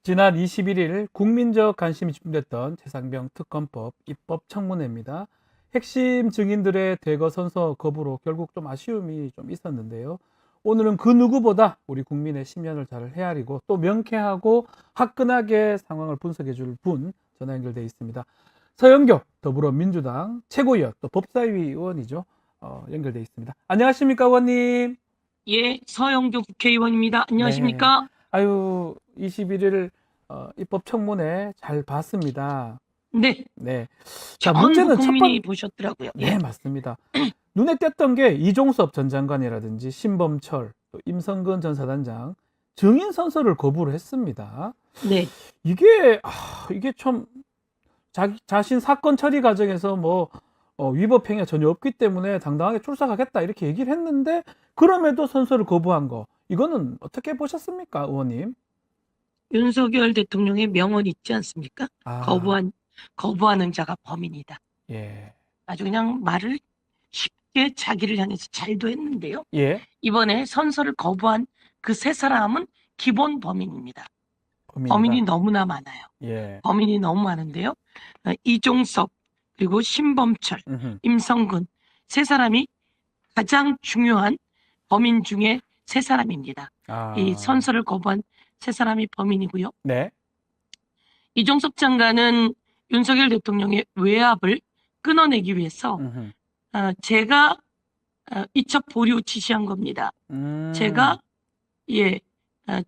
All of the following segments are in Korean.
지난 21일 국민적 관심이 집중됐던 최상병 특검법 입법 청문회입니다. 핵심 증인들의 대거 선서 거부로 결국 좀 아쉬움이 좀 있었는데요. 오늘은 그 누구보다 우리 국민의 심연을 잘 헤아리고 또 명쾌하고 화끈하게 상황을 분석해 줄 분 전화 연결돼 있습니다. 서영교 더불어민주당 최고위원 또 법사위 의원이죠. 연결돼 있습니다. 안녕하십니까, 의원님? 예, 서영교 국회의원입니다. 네. 안녕하십니까? 아유, 21일 입법 청문회 잘 봤습니다. 네, 네. 자, 전국 문제는 국민이 보셨더라고요. 네, 예, 맞습니다. 눈에 띄었던 게 이종섭 전 장관이라든지 신범철, 또 임성근 전 사단장 증인 선서를 거부를 했습니다. 네, 이게 참 자신 사건 처리 과정에서 위법 행위가 전혀 없기 때문에 당당하게 출석하겠다 이렇게 얘기를 했는데 그럼에도 선서를 거부한 거 이거는 어떻게 보셨습니까, 의원님? 윤석열 대통령의 명언 있지 않습니까? 아, 거부하는 자가 범인이다. 예, 아주 그냥 말을 쉽게 자기를 향해서 잘도 했는데요. 예, 이번에 선서를 거부한 그 세 사람은 기본 범인입니다. 범인이 범인이다. 너무나 많아요. 예, 범인이 너무 많은데요. 이종섭, 그리고 신범철, 음흠. 임성근 세 사람이 가장 중요한 범인 중에 세 사람입니다. 이 아, 선서를 거부한 세 사람이 범인이고요. 네, 이종섭 장관은 윤석열 대통령의 외압을 끊어내기 위해서 음흠. 제가 이첩 보류 지시한 겁니다. 음, 제가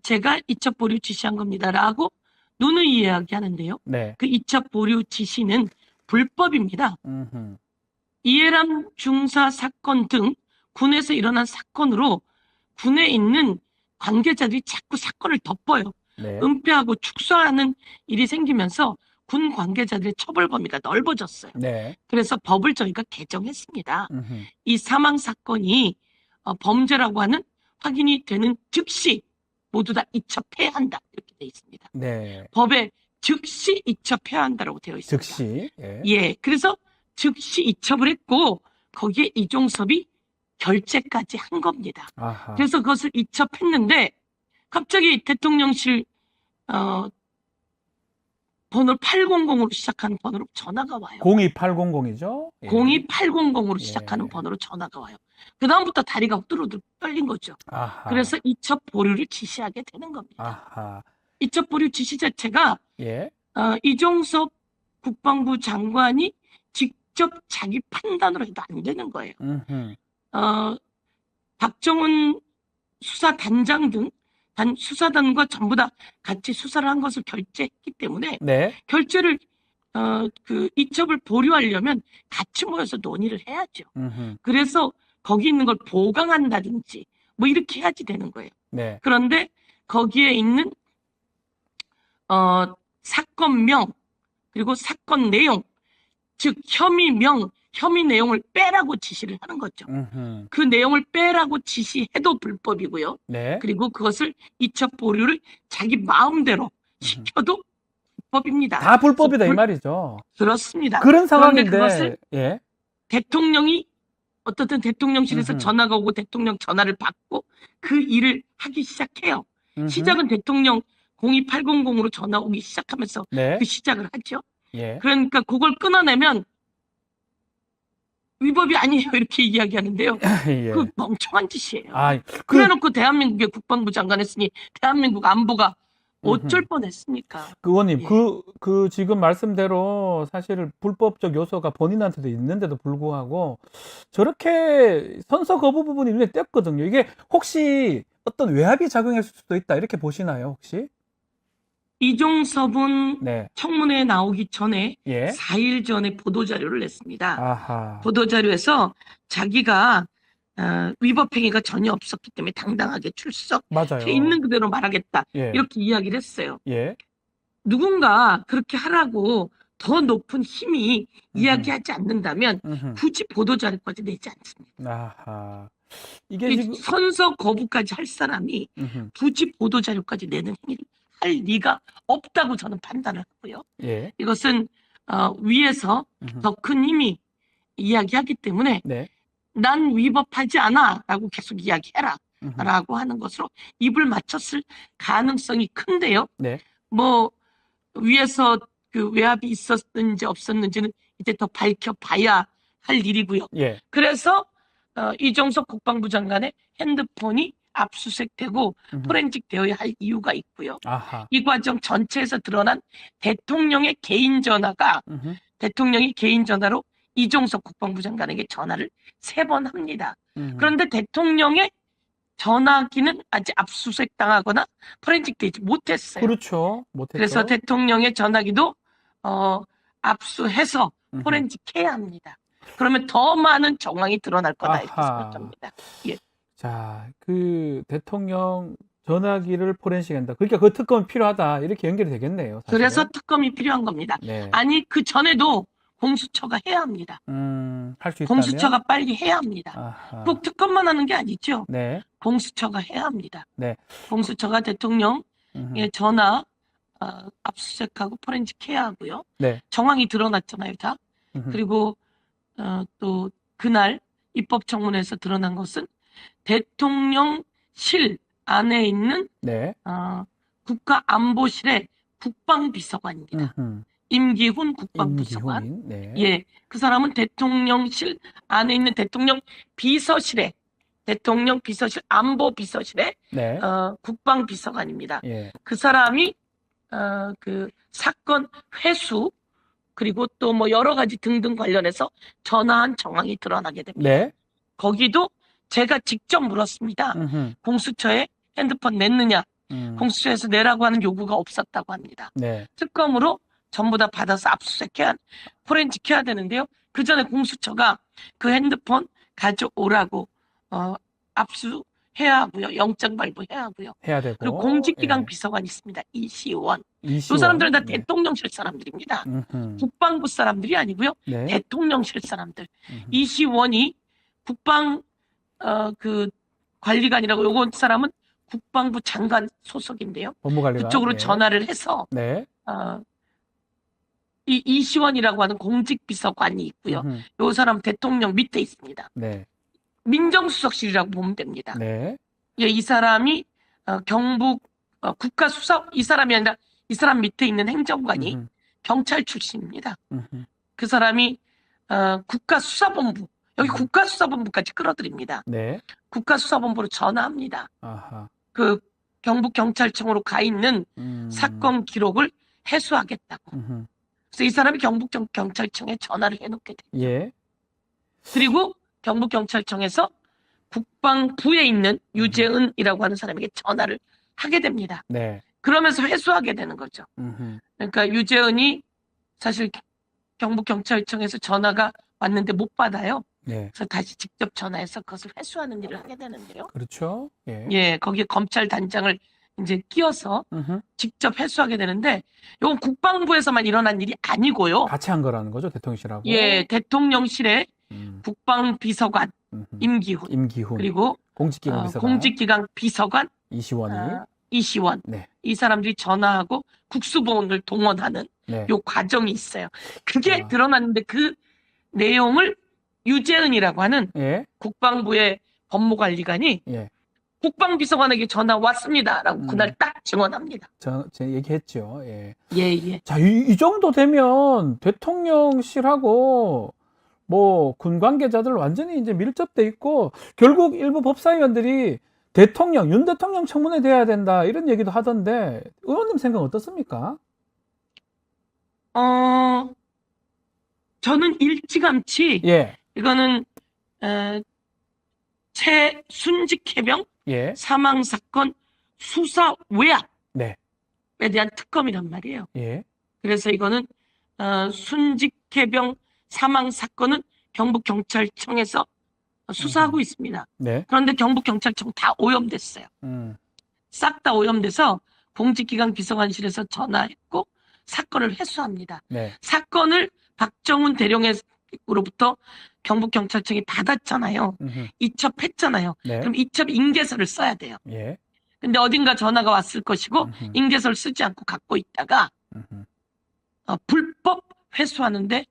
제가 이첩 보류 지시한 겁니다라고 누누이 이야기하는데요. 네, 그 이첩 보류 지시는 불법입니다. 음흠. 이해람 중사 사건 등 군에서 일어난 사건으로 군에 있는 관계자들이 자꾸 사건을 덮어요. 네, 은폐하고 축소하는 일이 생기면서 군 관계자들의 처벌 범위가 넓어졌어요. 네, 그래서 법을 저희가 개정했습니다. 음흠. 이 사망 사건이 범죄라고 하는 확인이 되는 즉시 모두 다 이첩해야 한다. 이렇게 되어 있습니다. 네, 법에 즉시 이첩해야 한다라고 되어 있습니다. 즉시, 예, 예, 그래서 즉시 이첩을 했고 거기에 이종섭이 결재까지 한 겁니다. 아하, 그래서 그것을 이첩했는데 갑자기 대통령실 번호 800으로 시작하는 번호로 전화가 와요. 02800이죠? 예, 02800으로 예, 시작하는 번호로 전화가 와요. 그 다음부터 다리가 후들후들 떨린 거죠. 아하, 그래서 이첩 보류를 지시하게 되는 겁니다. 아하, 이첩 보류 지시 자체가 예, 이종섭 국방부 장관이 직접 자기 판단으로 해도 안 되는 거예요. 음흠. 박정훈 수사단장 등 수사단과 전부 다 같이 수사를 한 것을 결재했기 때문에 네, 결재를 그 이첩을 보류하려면 같이 모여서 논의를 해야죠. 음흠. 그래서 거기 있는 걸 보강한다든지 뭐 이렇게 해야지 되는 거예요. 네, 그런데 거기에 있는 사건명 그리고 사건 내용 즉 혐의명 혐의 내용을 빼라고 지시를 하는 거죠. 음흠. 그 내용을 빼라고 지시해도 불법이고요. 네, 그리고 그것을 이첩 보류를 자기 마음대로 음흠. 시켜도 불법입니다. 다 그래서 불법이다 이 말이죠. 그렇습니다. 그런 그런데 그것을 상황인데, 예, 대통령이 어떻든 대통령실에서 음흠. 전화가 오고 대통령 전화를 받고 그 일을 하기 시작해요. 음흠. 시작은 대통령 02800으로 전화 오기 시작하면서 네, 그 시작을 하죠. 예, 그러니까 그걸 끊어내면 위법이 아니에요. 이렇게 이야기하는데요. 그 예. 멍청한 짓이에요. 아, 그래놓고 대한민국의 국방부 장관 했으니 대한민국 안보가 어쩔 음흠. 뻔했습니까? 의원님, 예. 지금 말씀대로 사실 불법적 요소가 본인한테도 있는데도 불구하고 저렇게 선서 거부 부분이 눈에 띄었거든요. 이게 혹시 어떤 외압이 작용했을 수도 있다 이렇게 보시나요, 혹시? 이종섭은 네, 청문회에 나오기 전에 예, 4일 전에 보도자료를 냈습니다. 아하, 보도자료에서 자기가 위법 행위가 전혀 없었기 때문에 당당하게 출석해 맞아요. 있는 그대로 말하겠다. 예, 이렇게 이야기를 했어요. 예, 누군가 그렇게 하라고 더 높은 힘이 음흠, 이야기하지 않는다면 음흠, 굳이 보도자료까지 내지 않습니다. 아하, 이게 이 지금, 선서 거부까지 할 사람이 음흠, 굳이 보도자료까지 내는 행위를 할 리가 없다고 저는 판단을 하고요. 예, 이것은 위에서 음흠, 더 큰 힘이 이야기하기 때문에 네, 난 위법하지 않아 라고 계속 이야기해라 음흠, 라고 하는 것으로 입을 맞췄을 가능성이 큰데요. 네, 뭐 위에서 그 외압이 있었는지 없었는지는 이제 더 밝혀봐야 할 일이고요. 예. 그래서 이종석 국방부 장관의 핸드폰이 압수수색되고 음흠. 포렌식 되어야 할 이유가 있고요. 아하. 이 과정 전체에서 드러난 대통령의 개인 전화가 음흠. 대통령이 개인 전화로 이종석 국방부 장관에게 전화를 3번 합니다. 그런데 대통령의 전화기는 아직 압수수색 당하거나 포렌식되지 못했어요. 그렇죠. 못했죠. 그래서 대통령의 전화기도 압수해서 음흠. 포렌식해야 합니다. 그러면 더 많은 정황이 드러날 거다 이렇게 아하. 생각합니다. 예. 자, 그 대통령 전화기를 포렌식한다. 그러니까 그 특검이 필요하다. 이렇게 연결이 되겠네요. 사실은. 그래서 특검이 필요한 겁니다. 네. 아니 그 전에도 공수처가 해야 합니다. 할 수 있다면. 공수처가 빨리 해야 합니다. 아하. 꼭 특검만 하는 게 아니죠. 네. 공수처가 해야 합니다. 네. 공수처가 대통령의 음흠. 전화 압수수색하고 포렌식해야 하고요. 네. 정황이 드러났잖아요, 다. 음흠. 그리고 또 그날 입법청문회에서 드러난 것은 대통령실 안에 있는 네. 국가안보실의 국방비서관입니다. 음흠. 임기훈 국방비서관. 임기훈. 네. 예, 그 사람은 대통령실 안에 있는 대통령 비서실 안보비서실의 네. 국방비서관입니다. 예. 그 사람이 그 사건 회수 그리고 또 뭐 여러 가지 등등 관련해서 전화한 정황이 드러나게 됩니다. 네. 거기도 제가 직접 물었습니다. 음흠. 공수처에 핸드폰 냈느냐? 공수처에서 내라고 하는 요구가 없었다고 합니다. 네. 특검으로 전부 다 받아서 압수수색해야 포렌식해야 되는데요. 그 전에 공수처가 그 핸드폰 가져오라고 압수해야 하고요. 영장 발부해야 하고요. 해야 되고. 그리고 공직기강 예. 비서관이 있습니다. 이시원. 이 이시원. 사람들은 다 네. 대통령실 사람들입니다. 음흠. 국방부 사람들이 아니고요. 네. 대통령실 사람들. 음흠. 이시원이 국방 그 관리관이라고 요건 사람은 국방부 장관 소속인데요. 법무관리관. 그쪽으로 네. 전화를 해서 네. 이 이시원이라고 하는 공직비서관이 있고요. 음흠. 요 사람 대통령 밑에 있습니다. 네. 민정수석실이라고 보면 됩니다. 네. 예, 이 사람이 경북 국가수사 이 사람이 아니라 이 사람 밑에 있는 행정관이 음흠. 경찰 출신입니다. 음흠. 그 사람이 국가수사본부 여기 음. 국가수사본부까지 끌어들입니다. 네. 국가수사본부로 전화합니다. 아하. 그 경북경찰청으로 가 있는 사건 기록을 해소하겠다고. 음흠. 그래서 이 사람이 경북경찰청에 전화를 해놓게 돼요. 예. 그리고 경북경찰청에서 국방부에 있는 유재은이라고 하는 사람에게 전화를 하게 됩니다. 네. 그러면서 회수하게 되는 거죠. 음흠. 그러니까 유재은이 사실 경북경찰청에서 전화가 왔는데 못 받아요. 네. 그래서 다시 직접 전화해서 그것을 회수하는 일을 하게 되는데요. 그렇죠. 예. 예, 거기에 검찰 단장을 이제 끼워서 음흠. 직접 회수하게 되는데 이건 국방부에서만 일어난 일이 아니고요. 같이 한 거라는 거죠, 대통령실하고. 예, 대통령실의 음. 국방비서관 음흠. 임기훈 임기훈. 그리고 공직기강 비서관. 공직기강 비서관 이시원이. 이시원 네. 이 사람들이 전화하고 국수본을 동원하는 네. 요 과정이 있어요. 그게 아. 드러났는데 그 내용을 유재은이라고 하는 예. 국방부의 법무관리관이 예. 국방비서관에게 전화 왔습니다라고 그날 딱 증언합니다. 제 얘기했죠. 예. 예, 예. 자, 이 정도 되면 대통령실하고 뭐 군 관계자들 완전히 이제 밀접돼 있고 결국 일부 법사위원들이 윤 대통령 청문회 돼야 된다 이런 얘기도 하던데 의원님 생각 어떻습니까? 저는 일찌감치 예. 이거는 최순직 해병 예. 사망 사건 수사 외압에 네. 대한 특검이란 말이에요. 예. 그래서 이거는 순직 해병 사망 사건은 경북경찰청에서 수사하고 있습니다. 네. 그런데 경북경찰청 다 오염됐어요. 싹 다 오염돼서 공직기강 비서관실에서 전화했고 사건을 회수합니다. 네. 사건을 박정훈 대령으로부터 경북경찰청이 받았잖아요. 이첩했잖아요. 네. 그럼 이첩 인계서를 써야 돼요. 예. 근데 어딘가 전화가 왔을 것이고 인계서를 쓰지 않고 갖고 있다가 불법 회수하는데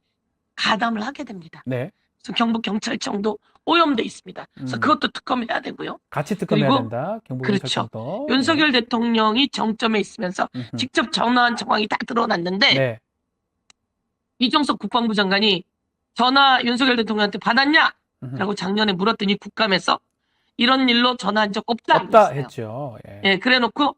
가담을 하게 됩니다. 네. 그래서 경북경찰청도 오염돼 있습니다. 그래서 그것도 특검해야 되고요. 같이 특검해야 그리고 된다. 그렇죠. 경북경찰청도. 윤석열 대통령이 정점에 있으면서 음흠. 직접 전화한 정황이 다 드러났는데 네. 이종석 국방부 장관이 전화 윤석열 대통령한테 받았냐? 음흠. 라고 작년에 물었더니 국감에서 이런 일로 전화한 적 없다. 없다 그랬어요. 했죠. 예. 예, 그래놓고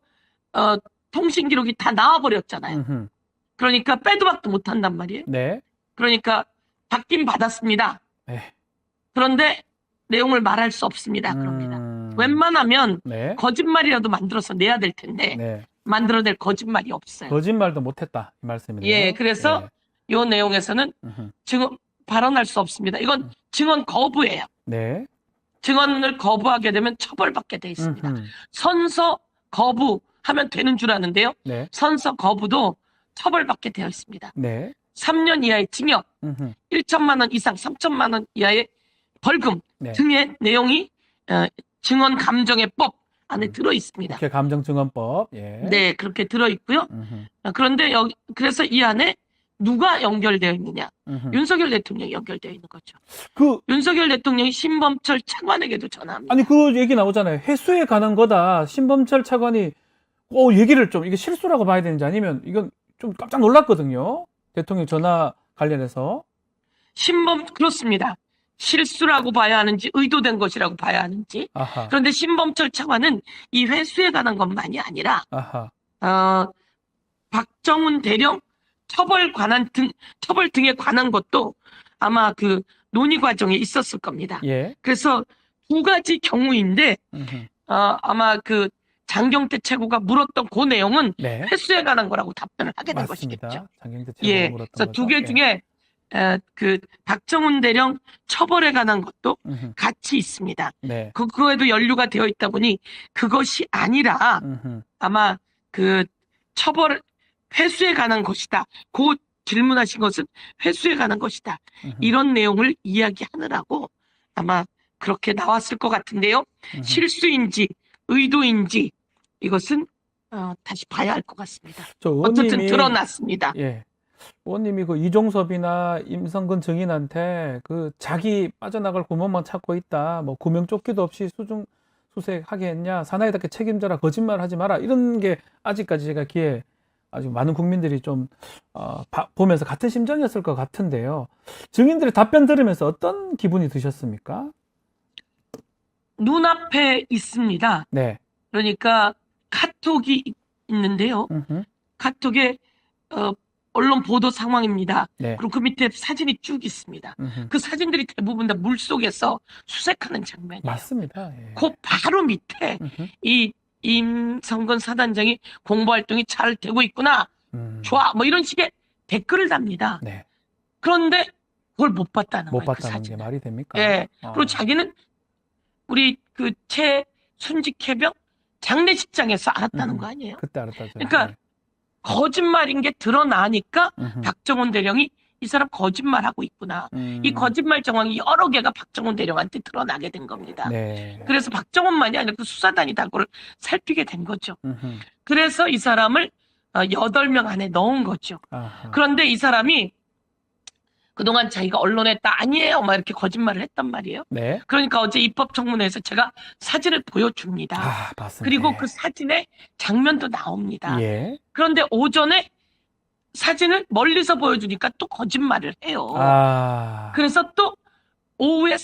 통신 기록이 다 나와버렸잖아요. 음흠. 그러니까 빼도 박도 못한단 말이에요. 네. 그러니까 받긴 받았습니다. 네. 그런데 내용을 말할 수 없습니다. 그럽니다. 웬만하면 네. 거짓말이라도 만들어서 내야 될 텐데 네. 만들어낼 거짓말이 없어요. 거짓말도 못했다 이 말씀이네요. 예, 그래서 이 내용에서는 음흠. 증언 발언할 수 없습니다. 이건 증언 거부예요. 네. 증언을 거부하게 되면 처벌받게 돼 있습니다. 음흠. 선서 거부하면 되는 줄 아는데요. 네. 선서 거부도 처벌받게 되어 있습니다. 네. 3년 이하의 징역, 음흠. 1천만 원 이상 3천만 원 이하의 벌금 네. 등의 내용이 증언 감정의 법 안에 들어 있습니다. 국회 감정증언법. 예. 네, 그렇게 들어 있고요. 음흠. 그런데 그래서 이 안에 누가 연결되어 있느냐? 음흠. 윤석열 대통령이 연결되어 있는 거죠. 그 윤석열 대통령이 신범철 차관에게도 전화합니다. 아니 그 얘기 나오잖아요. 회수에 관한 거다. 신범철 차관이 얘기를 좀 이게 실수라고 봐야 되는지 아니면 이건 좀 깜짝 놀랐거든요. 대통령 전화 관련해서. 그렇습니다. 실수라고 봐야 하는지 의도된 것이라고 봐야 하는지. 아하. 그런데 신범철 차관은 이 회수에 관한 것만이 아니라 아하. 박정훈 대령 처벌 등에 관한 것도 아마 그 논의 과정에 있었을 겁니다. 예. 그래서 두 가지 경우인데 음흠. 아마 그 장경태 최고가 물었던 그 내용은 네. 회수에 관한 거라고 답변을 하게 된 맞습니다. 것이겠죠. 장경태 예, 최고가 물었던 그래서 거죠. 두 개 예. 중에 그 박정훈 대령 처벌에 관한 것도 음흠. 같이 있습니다. 네. 그거에도 연루가 되어 있다 보니 그것이 아니라 음흠. 아마 그 처벌 회수에 관한 것이다. 그 질문하신 것은 회수에 관한 것이다. 음흠. 이런 내용을 이야기하느라고 아마 그렇게 나왔을 것 같은데요. 음흠. 실수인지 의도인지 이것은 다시 봐야 할 것 같습니다. 저 어쨌든 의원님이 드러났습니다. 예. 의원님이 그 이종섭이나 임성근 증인한테 그 자기 빠져나갈 구멍만 찾고 있다. 뭐 구명조끼도 없이 수색하게 했냐. 사나이답게 책임져라. 거짓말하지 마라. 이런 게 아직까지 제가 귀에 아주 많은 국민들이 좀 보면서 같은 심정이었을 것 같은데요. 증인들의 답변 들으면서 어떤 기분이 드셨습니까? 눈앞에 있습니다. 네. 그러니까 카톡이 있는데요. 음흠. 카톡에 언론 보도 상황입니다. 네. 그리고 그 밑에 사진이 쭉 있습니다. 음흠. 그 사진들이 대부분 다 물속에서 수색하는 장면이에요. 맞습니다. 예. 그 바로 밑에 음흠. 이 임성근 사단장이 공보활동이 잘 되고 있구나. 좋아. 뭐 이런 식의 댓글을 답니다. 네. 그런데 그걸 못 봤다는 못 거예요. 그 봤다는 게 사진을. 말이 됩니까? 예. 그리고 자기는 우리 그 최순직 해병 장례식장에서 알았다는 거 아니에요? 그때 알았다죠. 그러니까 네. 거짓말인 게 드러나니까 음흠. 박정훈 대령이 이 사람 거짓말하고 있구나. 이 음. 거짓말 정황이 여러 개가 박정훈 대령한테 드러나게 된 겁니다. 네. 그래서 박정훈만이 아니라 그 수사단이 다 그걸 살피게 된 거죠. 음흠. 그래서 이 사람을 8명 안에 넣은 거죠. 아하. 그런데 이 사람이 그동안 자기가 언론에 다 아니에요. 막 이렇게 거짓말을 했단 말이에요. 네. 그러니까 어제 입법청문회에서 제가 사진을 보여줍니다. 봤습니다. 그리고 그 사진에 장면도 나옵니다. 예. 그런데 오전에 사진을 멀리서 보여주니까 또 거짓말을 해요. 그래서 또 오후에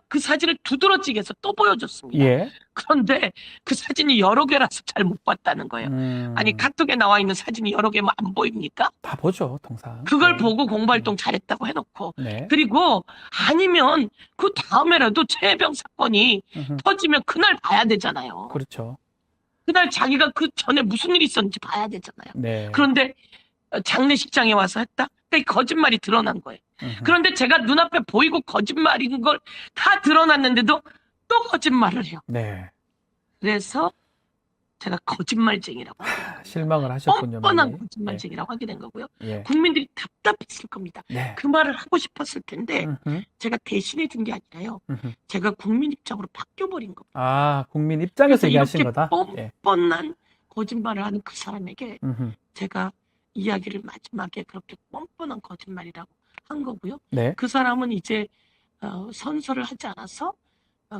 그 사진을 두드러지게 해서 또 보여줬습니다. 예. 그런데 그 사진이 여러 개라서 잘 못 봤다는 거예요. 아니 카톡에 나와 있는 사진이 여러 개면 안 보입니까? 다 보죠, 통상. 그걸 네. 보고 공부활동 잘했다고 해놓고 네. 그리고 아니면 그 다음에라도 최혜병 사건이 음흠. 터지면 그날 봐야 되잖아요. 그렇죠. 그날 자기가 그 전에 무슨 일이 있었는지 봐야 되잖아요. 네. 그런데 장례식장에 와서 했다? 그러니까 거짓말이 드러난 거예요. 음흠. 그런데 제가 눈앞에 보이고 거짓말인 걸 다 드러났는데도 또 거짓말을 해요. 네. 그래서 제가 거짓말쟁이라고 하게 실망을 하셨군요. 뻔뻔한 많이. 거짓말쟁이라고 하게 된 거고요. 예. 국민들이 답답했을 겁니다. 네. 그 말을 하고 싶었을 텐데 음흠. 제가 대신해 준 게 아니라요. 음흠. 제가 국민 입장으로 바뀌어버린 겁니다. 국민 입장에서 그래서 얘기하신 이렇게 거다. 예. 뻔뻔한 거짓말을 하는 그 사람에게 음흠. 제가 이야기를 마지막에 그렇게 뻔뻔한 거짓말이라고 한 거고요. 네. 그 사람은 이제 선서를 하지 않아서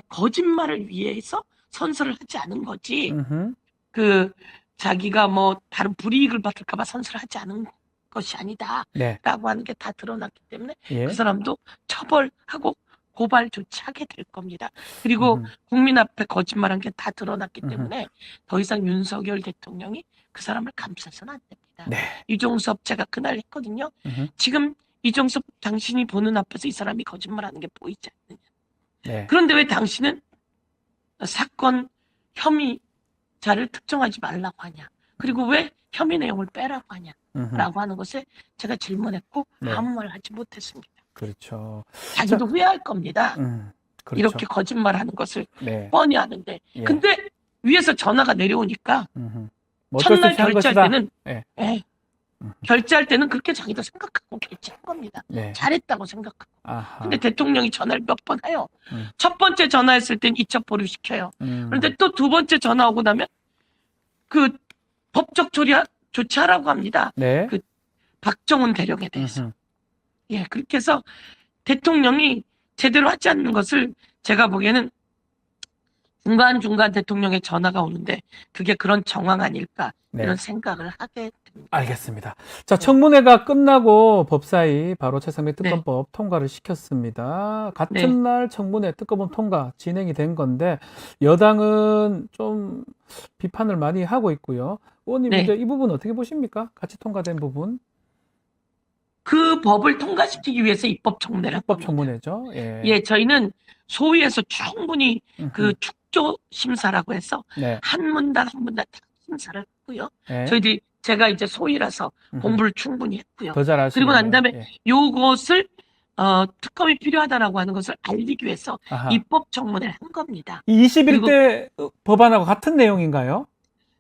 거짓말을 위해서 선서를 하지 않은 거지. 음흠. 그 자기가 뭐 다른 불이익을 받을까 봐 선서를 하지 않은 것이 아니다라고 네. 하는 게 다 드러났기 때문에 예. 그 사람도 처벌하고 고발 조치하게 될 겁니다. 그리고 음흠. 국민 앞에 거짓말한 게 다 드러났기 음흠. 때문에 더 이상 윤석열 대통령이 그 사람을 감싸서는 안 됩니다. 네. 이종섭 제가 그날 했거든요. 음흠. 지금 이종섭 당신이 보는 앞에서 이 사람이 거짓말하는 게 보이지 않느냐. 네. 그런데 왜 당신은 사건 혐의자를 특정하지 말라고 하냐. 그리고 왜 혐의 내용을 빼라고 하냐. 음흠. 라고 하는 것에 제가 질문했고 네. 아무 말 하지 못했습니다. 그렇죠. 자기도 후회할 겁니다. 그렇죠. 이렇게 거짓말하는 것을 네. 뻔히 아는데. 예. 근데 위에서 전화가 내려오니까 음흠. 뭐 어쩔 수 첫날 없이 한 결제할 것이다. 때는 예. 결제할 때는 그렇게 자기도 생각하고 결제한 겁니다. 네. 잘했다고 생각하고. 아하. 근데 대통령이 전화를 몇 번 해요. 음. 첫 번째 전화했을 땐 이첩 보류시켜요. 그런데 또 두 번째 전화 오고 나면 그 법적 조치하라고 합니다. 네. 그 박정훈 대령에 대해서. 음흠. 예, 그렇게 해서 대통령이 제대로 하지 않는 것을 제가 보기에는 중간중간 대통령의 전화가 오는데 그게 그런 정황 아닐까 네. 이런 생각을 하게 됩니다. 알겠습니다. 자, 청문회가 끝나고 법사위 바로 최상병 네. 특검법 통과를 시켰습니다. 같은 네. 날 청문회 특검법 통과 진행이 된 건데 여당은 좀 비판을 많이 하고 있고요. 의원님 네. 이제 이 부분 어떻게 보십니까? 같이 통과된 부분. 그 법을 통과시키기 위해서 입법 청문회를 한 입법 겁니다. 청문회죠. 예. 예, 저희는 소위에서 충분히 그 음흠. 축조 심사라고 해서 네. 한 문단 한 문단 다 심사를 했고요. 예. 저희들이 제가 이제 소위라서 음흠. 공부를 충분히 했고요. 더 잘하시네요. 그리고 난 다음에 예. 요것을 특검이 필요하다라고 하는 것을 알리기 위해서 아하. 입법 청문회를 한 겁니다. 이 21대 법안하고 같은 내용인가요?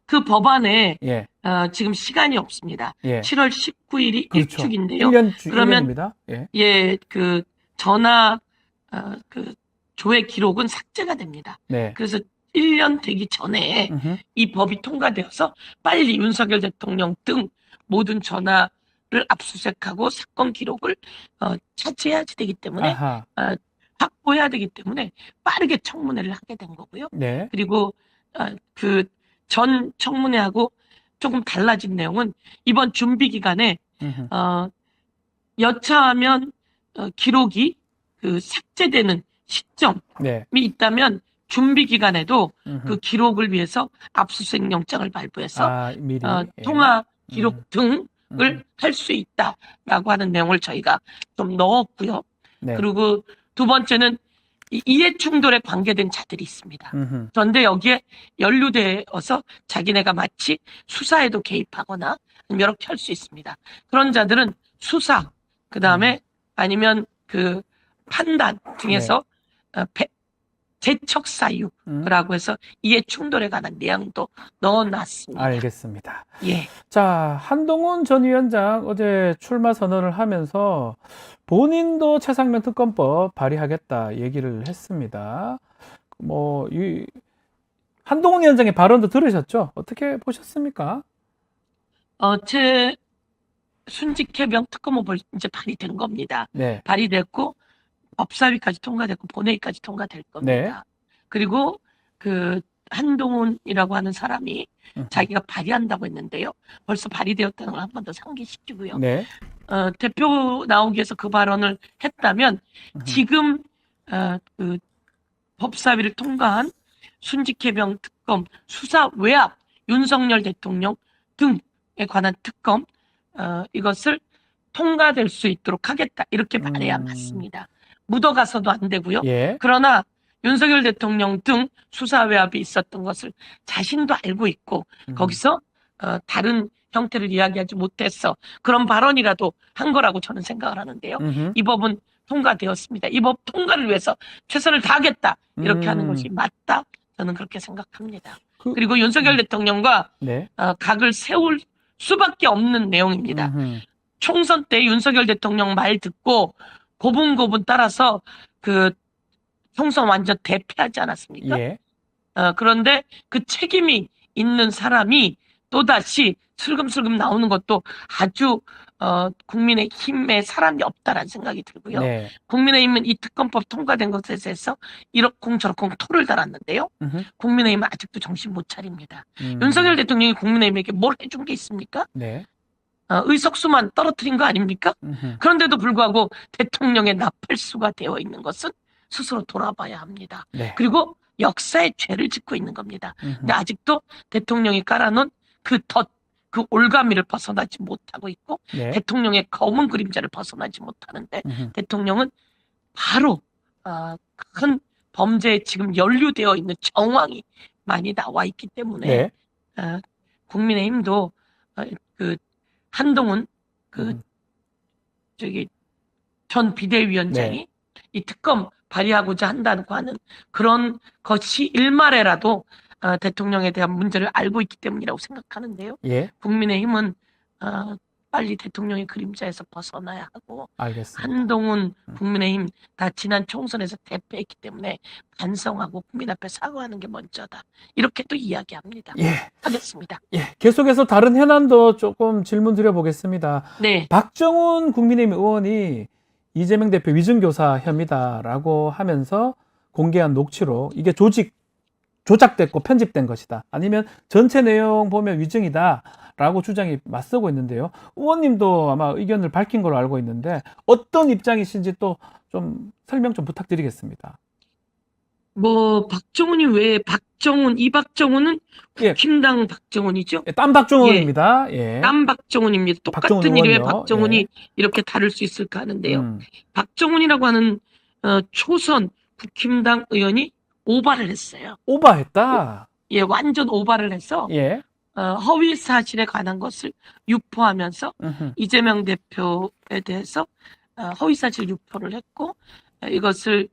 그 법안에 예. 지금 시간이 없습니다. 예. 7월 19일이 그렇죠. 일축인데요. 1년 그러면 1년입니다. 예. 예, 그 전화 그 조회 기록은 삭제가 됩니다. 네. 그래서 1년 되기 전에 음흠. 이 법이 통과되어서 빨리 윤석열 대통령 등 모든 전화를 압수수색하고 사건 기록을 차지해야 되기 때문에 아하. 확보해야 되기 때문에 빠르게 청문회를 하게 된 거고요. 네. 그리고 그 전 청문회하고 조금 달라진 내용은 이번 준비 기간에 음흠. 여차하면 기록이 그 삭제되는 시점이 네. 있다면 준비 기간에도 음흠. 그 기록을 위해서 압수수색 영장을 발부해서 아, 미리. 예. 통화 기록 등을 음. 할 수 있다라고 하는 내용을 저희가 좀 넣었고요. 네. 그리고 두 번째는 이해 충돌에 관계된 자들이 있습니다. 음흠. 그런데 여기에 연루되어서 자기네가 마치 수사에도 개입하거나 이렇게 할 수 있습니다. 그런 자들은 수사, 그 다음에 아니면 그 판단 등에서 재척 사유라고 해서 이해 충돌에 관한 내용도 넣어놨습니다. 알겠습니다. 예. 자, 한동훈 전 위원장 어제 출마 선언을 하면서 본인도 최상병 특검법 발의하겠다 얘기를 했습니다. 뭐, 한동훈 위원장의 발언도 들으셨죠? 어떻게 보셨습니까? 제 순직 해병 특검법을 이제 발의된 겁니다. 네. 발의됐고 법사위까지 통과됐고 본회의까지 통과될 겁니다. 그리고 그 한동훈이라고 하는 사람이 자기가 발의한다고 했는데요. 벌써 발의되었다는 걸 한 번 더 상기시키고요. 네. 대표 나오기 위해서 그 발언을 했다면 지금 그 법사위를 통과한 순직해병 특검 수사 외압 윤석열 대통령 등에 관한 특검 이것을 통과될 수 있도록 하겠다 이렇게 말해야 맞습니다. 묻어가서도 안 되고요. 예. 그러나 윤석열 대통령 등 수사 외압이 있었던 것을 자신도 알고 있고 거기서 다른 형태를 이야기하지 못했어. 그런 발언이라도 한 거라고 저는 생각을 하는데요. 이 법은 통과되었습니다. 이 법 통과를 위해서 최선을 다하겠다. 이렇게 하는 것이 맞다. 저는 그렇게 생각합니다. 그리고 윤석열 대통령과 네. 각을 세울 수밖에 없는 내용입니다. 총선 때 윤석열 대통령 말 듣고 고분고분 따라서 그 총선 완전 대패하지 않았습니까? 예. 그런데 그 책임이 있는 사람이 또다시 슬금슬금 나오는 것도 아주 국민의힘에 사람이 없다라는 생각이 들고요. 네. 국민의힘은 이 특검법 통과된 것에 대해서 이러쿵 저러쿵 토를 달았는데요. 국민의힘은 아직도 정신 못 차립니다. 윤석열 대통령이 국민의힘에게 뭘 해준 게 있습니까? 네. 의석수만 떨어뜨린 거 아닙니까? 그런데도 불구하고 대통령의 나팔수가 되어 있는 것은 스스로 돌아봐야 합니다. 네. 그리고 역사의 죄를 짓고 있는 겁니다. 근데 아직도 대통령이 깔아놓은 그 올가미를 벗어나지 못하고 있고 네. 대통령의 검은 그림자를 벗어나지 못하는데 대통령은 바로 큰 범죄에 지금 연루되어 있는 정황이 많이 나와 있기 때문에 네. 국민의힘도 그 한동훈 전 비대위원장이 네. 이 특검 발의하고자 한다고 하는 그런 것이 일말에라도 대통령에 대한 문제를 알고 있기 때문이라고 생각하는데요. 예. 국민의힘은 빨리 대통령의 그림자에서 벗어나야 하고 알겠습니다. 한동훈 국민의힘 다 지난 총선에서 대패했기 때문에 반성하고 국민 앞에 사과하는 게 먼저다. 이렇게 또 이야기합니다. 예. 하겠습니다. 예. 계속해서 다른 현안도 조금 질문 드려보겠습니다. 네. 박정훈 국민의힘 의원이 이재명 대표 위증교사 혐의다라고 하면서 공개한 녹취록, 이게 조작됐고 편집된 것이다, 아니면 전체 내용 보면 위증이다라고 주장이 맞서고 있는데요. 의원님도 아마 의견을 밝힌 걸로 알고 있는데 어떤 입장이신지 또 좀 설명 좀 부탁드리겠습니다. 박정훈이 왜 이 박정훈은 예. 국힘당 박정훈이죠? 딴 박정훈입니다. 예. 딴 박정훈입니다. 똑같은 박정훈 일에 의원이요. 박정훈이 예. 이렇게 다를 수 있을까 하는데요. 박정훈이라고 하는 초선 국힘당 의원이 오바를 했어요. 오바했다. 예, 완전 오바를 해서 예. 허위 사실에 관한 것을 유포하면서 이재명 대표에 대해서 허위 사실 유포를 했고 이것을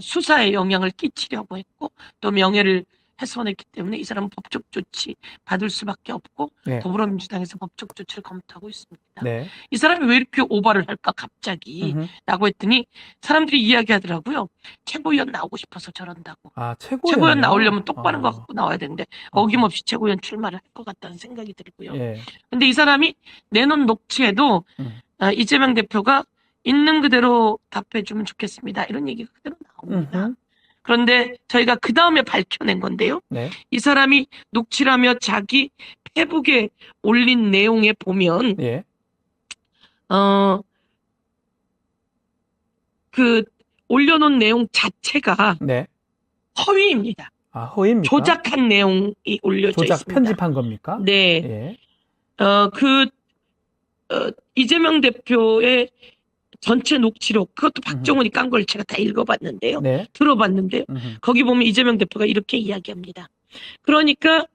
수사에 영향을 끼치려고 했고 또 명예를 훼손했기 때문에 이 사람은 법적 조치 받을 수밖에 없고 네. 더불어민주당에서 법적 조치를 검토하고 있습니다. 네. 이 사람이 왜 이렇게 오바를 할까 갑자기 라고 했더니 사람들이 이야기하더라고요. 최고위원 나오고 싶어서 저런다고. 최고위원 나오려면 똑바른 거 갖고 나와야 되는데 어김없이 최고위원 출마를 할 것 같다는 생각이 들고요. 예. 근데 이 사람이 내놓은 녹취에도 이재명 대표가 있는 그대로 답해주면 좋겠습니다. 이런 얘기가 그대로 나옵니다. 그런데 저희가 그 다음에 밝혀낸 건데요. 네. 이 사람이 녹취를 하며 자기 페북에 올린 내용에 보면 예. 그 올려놓은 내용 자체가 네. 허위입니다. 아, 허위입니까? 조작한 내용이 올려져 조작 있습니다. 편집한 겁니까? 네. 예. 이재명 대표의 전체 녹취록, 그것도 박정훈이 깐 걸 제가 다 읽어봤는데요. 네. 들어봤는데요. 거기 보면 이재명 대표가 이렇게 이야기합니다. 그러니까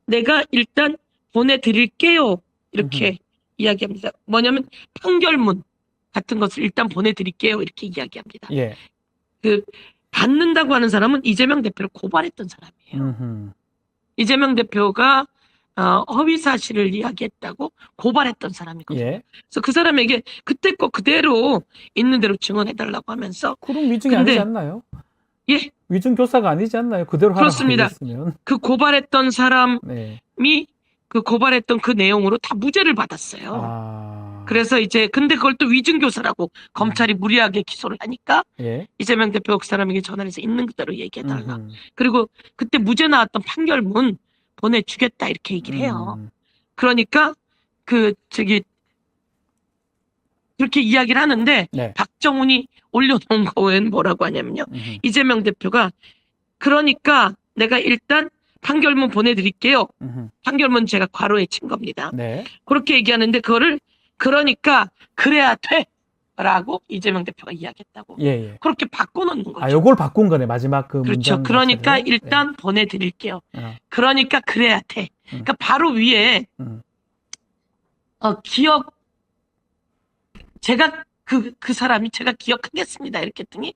내가 일단 보내드릴게요. 이렇게 이야기합니다. 뭐냐면 판결문 같은 것을 일단 보내드릴게요. 이렇게 이야기합니다. 예. 받는다고 하는 사람은 이재명 대표를 고발했던 사람이에요. 이재명 대표가 허위 사실을 이야기했다고 고발했던 사람이거든요. 예. 그래서 그 사람에게 그때 거 그대로 있는 대로 증언해달라고 하면서. 그럼 위증이 아니지 않나요? 예. 위증 교사가 아니지 않나요? 그대로 그렇습니다. 하라고 했으면. 그 고발했던 사람이 네. 그 고발했던 그 내용으로 다 무죄를 받았어요. 그래서 이제 근데 그걸 또 위증교사라고 검찰이 무리하게 기소를 하니까 예. 이재명 대표 그 사람에게 전화를 해서 있는 그대로 얘기해달라. 그리고 그때 무죄 나왔던 판결문 보내주겠다 이렇게 얘기를 해요. 그러니까 그렇게 이야기를 하는데 네. 박정훈이 올려놓은 거엔 뭐라고 하냐면요. 이재명 대표가 그러니까 내가 일단 판결문 보내드릴게요. 판결문 제가 괄호에 친 겁니다. 네. 그렇게 얘기하는데 그거를 그러니까 그래야 돼 라고 이재명 대표가 이야기했다고. 예. 그렇게 바꿔놓는 거죠. 아, 요걸 바꾼 거네, 마지막 그 그렇죠. 문장 그러니까 자체를. 일단 보내드릴게요. 그러니까 그래야 돼. 그러니까 바로 위에 제가 그 사람이 제가 기억하겠습니다 이렇게 했더니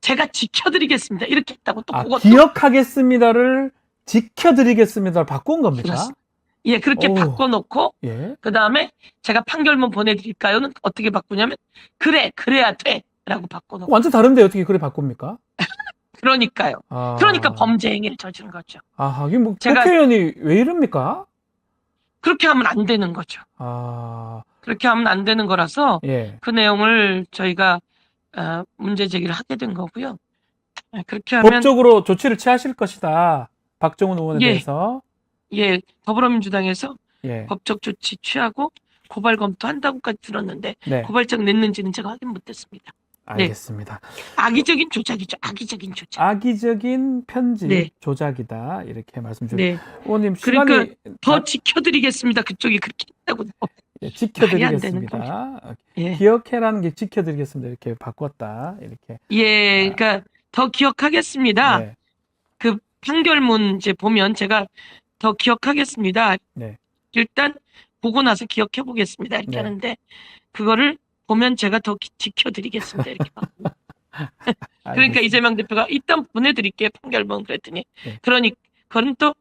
제가 지켜드리겠습니다 이렇게 했다고. 또 그것도 기억하겠습니다를 지켜드리겠습니다를 바꾼 겁니까? 그렇습니다. 예, 그렇게 바꿔놓고 예. 그 다음에 제가 판결문 보내드릴까요는 어떻게 바꾸냐면 그래야 돼라고 바꿔놓고. 완전 다른데 어떻게 그래 바꿉니까? 그러니까요. 그러니까 범죄 행위를 저지른 거죠. 이게 뭐 국회의원이 왜 이럽니까? 그렇게 하면 안 되는 거죠. 아, 그렇게 하면 안 되는 거라서 예. 그 내용을 저희가 문제 제기를 하게 된 거고요. 그렇게 하면 법적으로 조치를 취하실 것이다. 박정훈 의원에 예, 대해서. 예, 더불어민주당에서 예. 법적 조치 취하고 고발 검토한다고까지 들었는데 네. 고발장 냈는지는 제가 확인 못했습니다. 네, 알겠습니다. 악의적인 조작이죠. 악의적인 조작. 악의적인 편집 네. 조작이다. 이렇게 말씀 주셨고. 네, 의원님, 그러니까 시간이 더 지켜드리겠습니다. 그쪽이 그렇게 했다고. 예, 말이 안 되는 지켜드리겠습니다. 예, 기억해라는 게 지켜드리겠습니다. 이렇게 바꿨다. 이렇게. 예, 그러니까 더 기억하겠습니다. 네. 그 판결문 이제 보면 제가 더 기억하겠습니다. 네. 일단 보고 나서 기억해 보겠습니다. 이렇게 네. 하는데 그거를 보면 제가 더 지켜드리겠습니다. 이렇게 바꾸고. 그러니까 알겠습니다. 이재명 대표가 일단 보내드릴게요. 판결문 그랬더니 네. 그러니 그건 또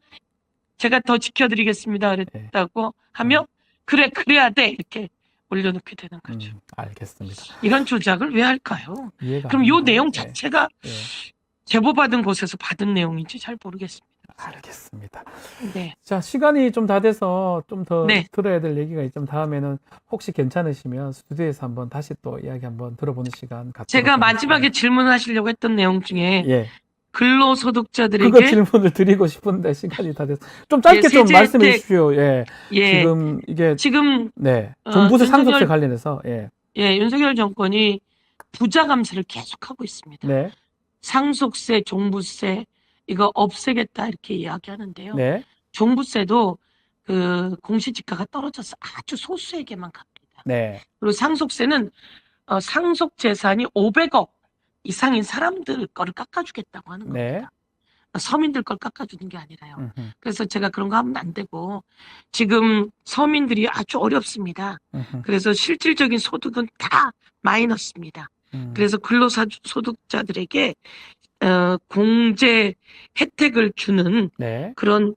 제가 더 지켜드리겠습니다. 그랬다고 하면 그래야 돼 이렇게 올려놓게 되는 거죠. 알겠습니다. 이런 조작을 왜 할까요? 이해가 그럼 안 요 됩니다. 내용 예. 자체가 예. 제보받은 곳에서 받은 내용인지 잘 모르겠습니다. 알겠습니다. 네. 자, 시간이 좀 다 돼서 좀 더 네. 들어야 될 얘기가 있지만 다음에는 혹시 괜찮으시면 스튜디오에서 한번 다시 또 이야기 한번 들어보는 시간 갖도록 제가 하겠습니다. 마지막에 질문하시려고 했던 내용 중에 예. 근로소득자들에게 그거 질문을 드리고 싶은데 시간이 다 돼서 좀 짧게 예, 좀 세제 말씀해 혜택. 주십시오. 예. 예, 지금 이게 지금 네. 종부세 상속세 윤석열- 관련해서 예. 예, 윤석열 정권이 부자 감세를 계속하고 있습니다. 네. 상속세, 종부세 이거 없애겠다 이렇게 이야기하는데요. 네. 종부세도 그 공시지가가 떨어져서 아주 소수에게만 갑니다. 네. 그리고 상속세는 상속 재산이 500억 이상인 사람들 거를 깎아주겠다고 하는 네. 겁니다. 서민들 걸 깎아주는 게 아니라요. 음흠. 그래서 제가 그런 거 하면 안 되고 지금 서민들이 아주 어렵습니다. 음흠. 그래서 실질적인 소득은 다 마이너스입니다. 그래서 근로소득자들에게 공제 혜택을 주는 네. 그런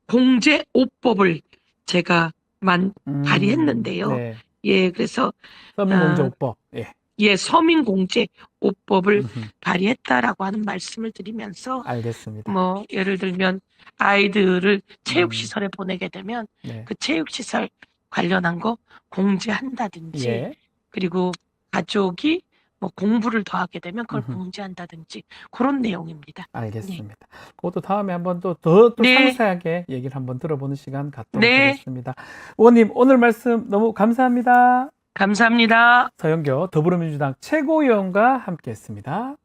공제 5법을 제가 발의했는데요. 네. 예, 그래서 서민공제오법. 예. 예, 서민공제 5법을 음흠. 발의했다라고 하는 말씀을 드리면서 알겠습니다. 뭐 예를 들면 아이들을 체육시설에 보내게 되면 네. 그 체육시설 관련한 거 공제한다든지 예. 그리고 가족이 뭐 공부를 더 하게 되면 그걸 음흠. 공제한다든지 그런 내용입니다. 알겠습니다. 그것도 다음에 한번 더 네. 상세하게 얘기를 한번 들어보는 시간 갖도록 네. 하겠습니다. 의원님, 오늘 말씀 너무 감사합니다. 감사합니다. 서영교 더불어민주당 최고위원과 함께했습니다.